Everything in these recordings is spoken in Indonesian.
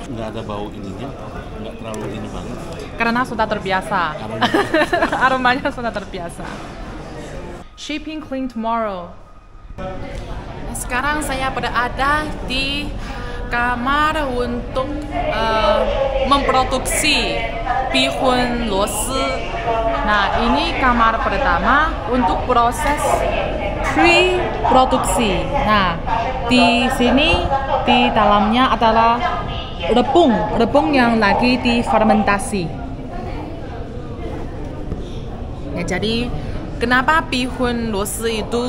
Nggak ada bau ininya, nggak terlalu ini banget. Karena sudah terbiasa. Aromanya. Aromanya sudah terbiasa. Shipping clean tomorrow. Sekarang saya berada di kamar untuk memproduksi bihun losi. Nah, ini kamar pertama untuk proses pre-produksi. Nah, di sini di dalamnya adalah rebung yang lagi difermentasi. Ya, jadi kenapa bihun losi itu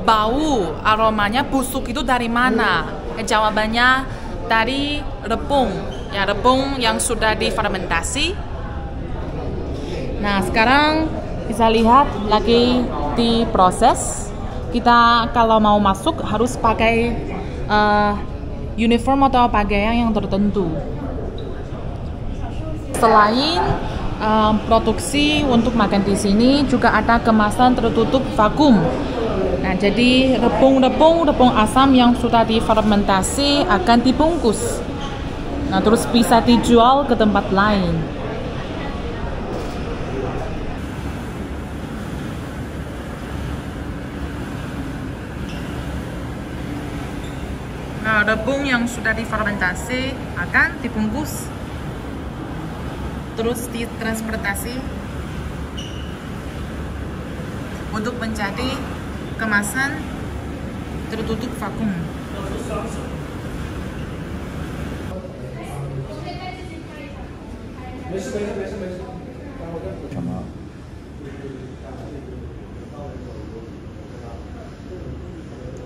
bau, aromanya busuk itu dari mana? Jawabannya dari rebung. Ya, rebung yang sudah difermentasi. Nah, sekarang bisa lihat lagi diproses. Kita kalau mau masuk harus pakai uniform atau pakaian yang tertentu. Selain produksi untuk makan di sini juga ada kemasan tertutup vakum. Nah, jadi rebung asam yang sudah difermentasi akan dibungkus. Nah, terus bisa dijual ke tempat lain. Nah, rebung yang sudah difermentasi akan dibungkus, terus ditransportasi untuk menjadi kemasan tertutup vakum.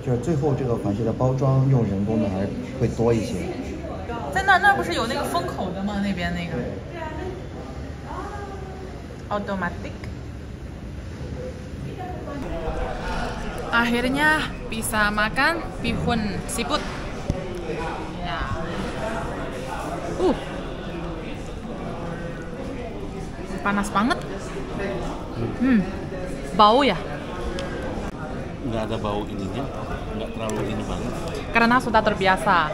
就是最后这个环鞋的包装用人工的还是会多一些。在那不是有那个封口的吗？那边那个 automatic。Akhirnya bisa makan bihun siput. Ya. Panas banget. Bau ya? Nggak ada bau ininya, nggak terlalu ini banget. Karena sudah terbiasa.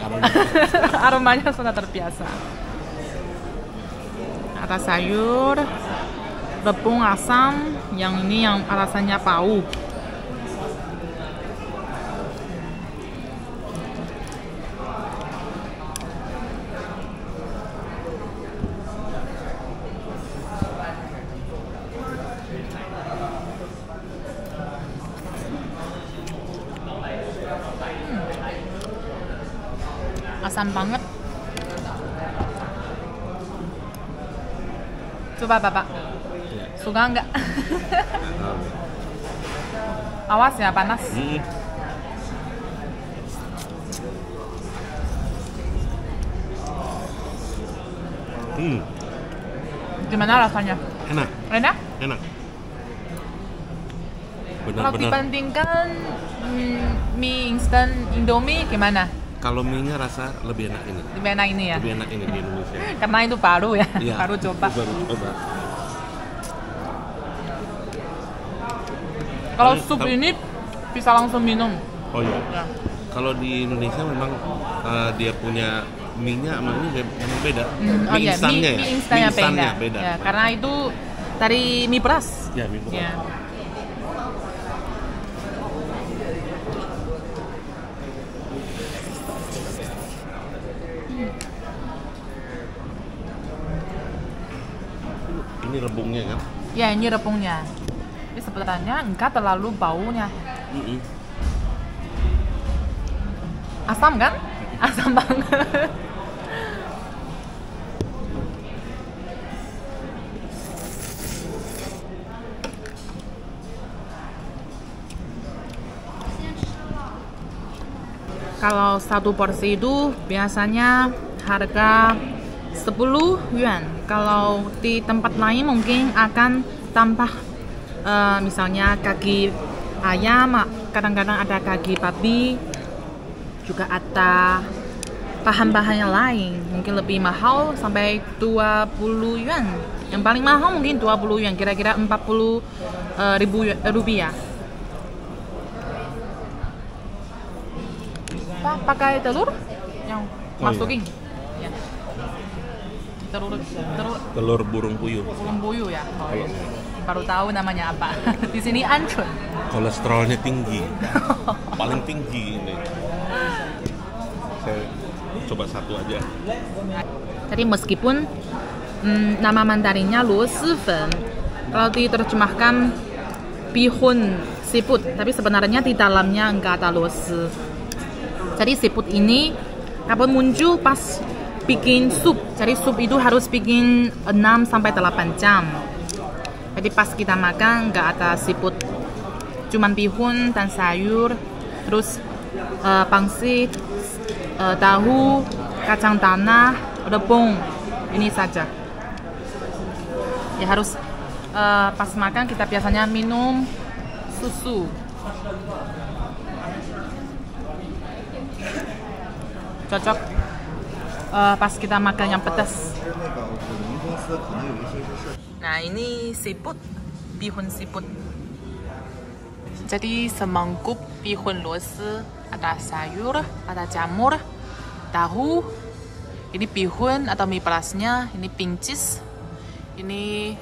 Aromanya sudah terbiasa. Ada sayur, rebung asam, yang ini yang rasanya bau. Asam banget. Coba Bapak, suka nggak? Awas ya, panas. Gimana rasanya? Enak. Enak? Enak. Kalau Benar-benar. dibandingkan mie instan Indomie gimana? Kalau mie-nya rasa lebih enak ini. Lebih enak ini ya? Lebih enak ini di Indonesia. Karena itu baru ya, Iya, baru coba. Baru coba. Kalau sup ini bisa langsung minum. Oh iya. Ya. Kalau di Indonesia memang dia punya mie-nya sama ini memang beda. Oh iya, instannya ya. mie instannya beda. Ya, karena itu dari mie beras. Ya, mie beras. Ya. Ini rebungnya kan? Ya, ini rebungnya. Tapi sebenarnya enggak terlalu baunya. Asam kan? Asam banget. Kalau satu porsi itu biasanya harga 10 yuan. Kalau di tempat lain mungkin akan tambah misalnya kaki ayam, kadang-kadang ada kaki babi, juga ada bahan-bahan yang lain. Mungkin lebih mahal sampai 20 yuan. Yang paling mahal mungkin 20 yuan, kira-kira 40 ribu rupiah. Pak, pakai telur yang masukin. Iya. Telur burung puyuh. burung puyuh ya. Oh, Kalau baru tahu namanya apa. Di sini ancun. kolesterolnya tinggi, paling tinggi ini. Saya coba satu aja. Jadi meskipun nama Mandarinnya luo si fen, kalau diterjemahkan bihun siput, tapi sebenarnya di dalamnya enggak ada luo si. Jadi siput ini kapan muncul pas bikin sup. Jadi sup itu harus bikin 6-8 jam. Jadi pas kita makan nggak ada siput, cuman bihun dan sayur, terus pangsit, tahu, kacang tanah, rebung, ini saja. Ya harus pas makan kita biasanya minum susu. Cocok pas kita makan yang pedas. Nah ini siput, bihun siput. Jadi semangkuk bihun luosi, ada sayur, ada jamur, tahu. Ini bihun atau mie pelasnya, ini pincis, ini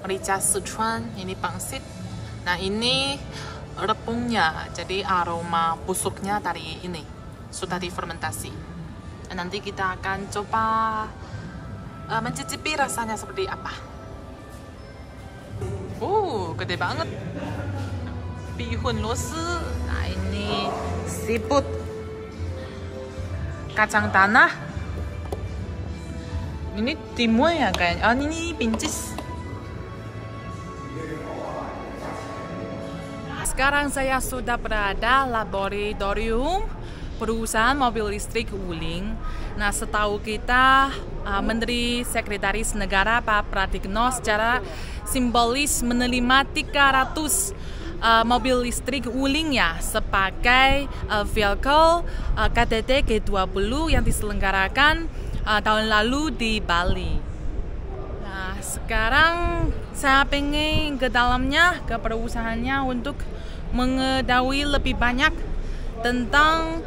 merica Sichuan, ini pangsit. Nah ini rebungnya, jadi aroma busuknya dari ini sudah difermentasi. Dan nanti kita akan coba mencicipi rasanya seperti apa. Gede banget. Bihun luosi. Nah ini siput, kacang tanah. Ini timun ya kayaknya. Ini pincis. Sekarang saya sudah berada laboratorium perusahaan mobil listrik Wuling. Nah, setahu kita Menteri Sekretaris Negara Pak Pratikno secara simbolis menerima 300 mobil listrik Wuling ya sebagai vehicle KTT G20 yang diselenggarakan tahun lalu di Bali. Nah, sekarang saya pengen ke dalamnya, ke perusahaannya untuk mengetahui lebih banyak tentang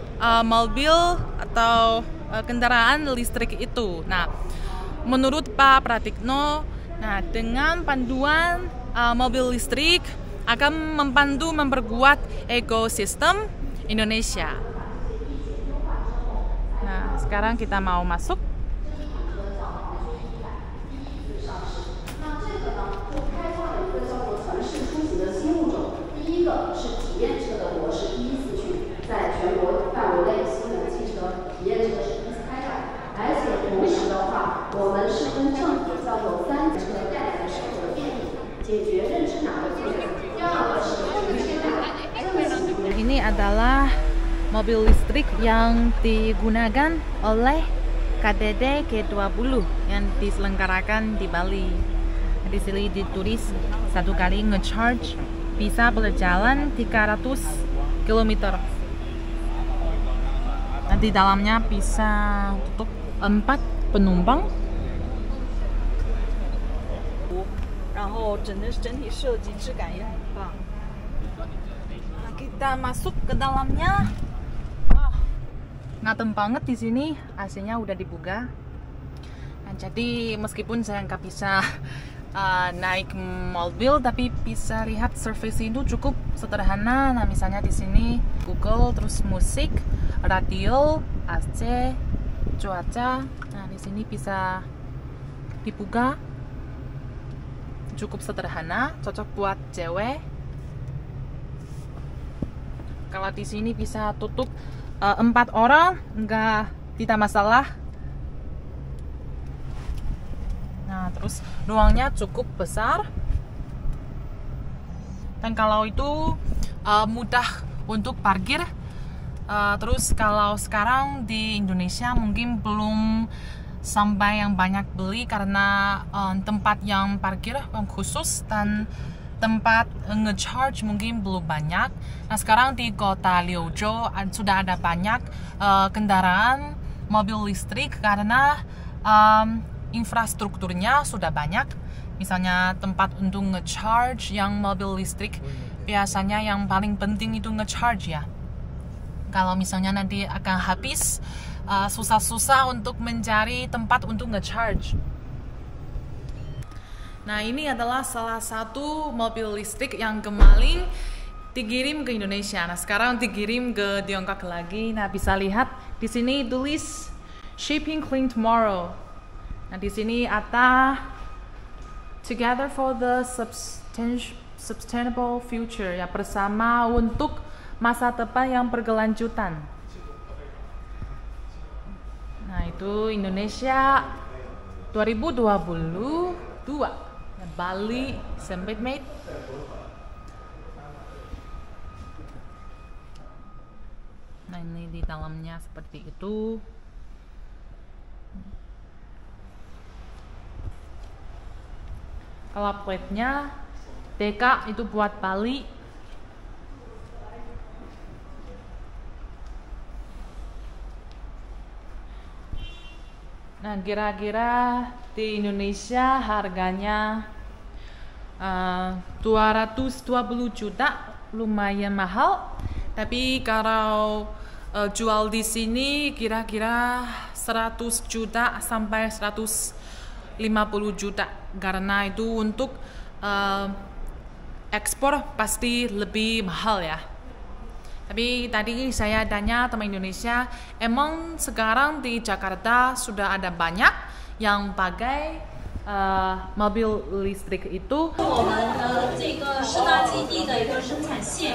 mobil atau kendaraan listrik itu. Nah, menurut Pak Pratikno, nah dengan panduan mobil listrik akan membantu memperkuat ekosistem Indonesia. Nah, sekarang kita mau masuk. Ini adalah mobil listrik yang digunakan oleh KTT G20 yang diselenggarakan di Bali. Di sini ditulis satu kali nge-charge bisa berjalan 300 km. Nah, di dalamnya bisa untuk 4 penumpang. 然后整体设计质感也很棒。Nah, kita masuk ke dalamnya. Ngadem banget di sini, AC-nya udah dibuka. Nah, jadi meskipun saya nggak bisa naik mobil, tapi bisa lihat service itu cukup sederhana. Nah, misalnya di sini Google, terus musik, radio, AC, cuaca. Nah, di sini bisa dibuka. Cukup sederhana, cocok buat cewek. Kalau di sini bisa tutup 4 orang, tidak masalah. Nah, terus ruangnya cukup besar. Dan kalau itu mudah untuk parkir. Terus kalau sekarang di Indonesia mungkin belum sampai yang banyak beli karena tempat yang parkir yang khusus dan tempat nge-charge mungkin belum banyak. Nah, sekarang di kota Liuzhou sudah ada banyak kendaraan mobil listrik karena infrastrukturnya sudah banyak. Misalnya tempat untuk nge-charge yang mobil listrik biasanya yang paling penting itu nge-charge ya. Kalau misalnya nanti akan habis, susah-susah untuk mencari tempat untuk nge-charge. Nah, ini adalah salah satu mobil listrik yang kemarin dikirim ke Indonesia. Nah, sekarang dikirim ke Tiongkok lagi. Nah, bisa lihat di sini tulis Shipping Clean Tomorrow. Nah, di sini ada Together for the Sustainable Future, ya, bersama untuk masa depan yang berkelanjutan. Nah, itu Indonesia 2022, ya, Bali Sempit Mate. Nah, ini di dalamnya seperti itu. Kalau plate-nya TK itu buat Bali. Nah, kira-kira di Indonesia harganya 220 juta, lumayan mahal. Tapi kalau jual di sini kira-kira 100 juta sampai 150 juta, karena itu untuk ekspor pasti lebih mahal ya. Tapi tadi saya tanya teman Indonesia, emang sekarang di Jakarta sudah ada banyak yang pakai mobil listrik itu. 我们的这个试搭基地的一个生产线。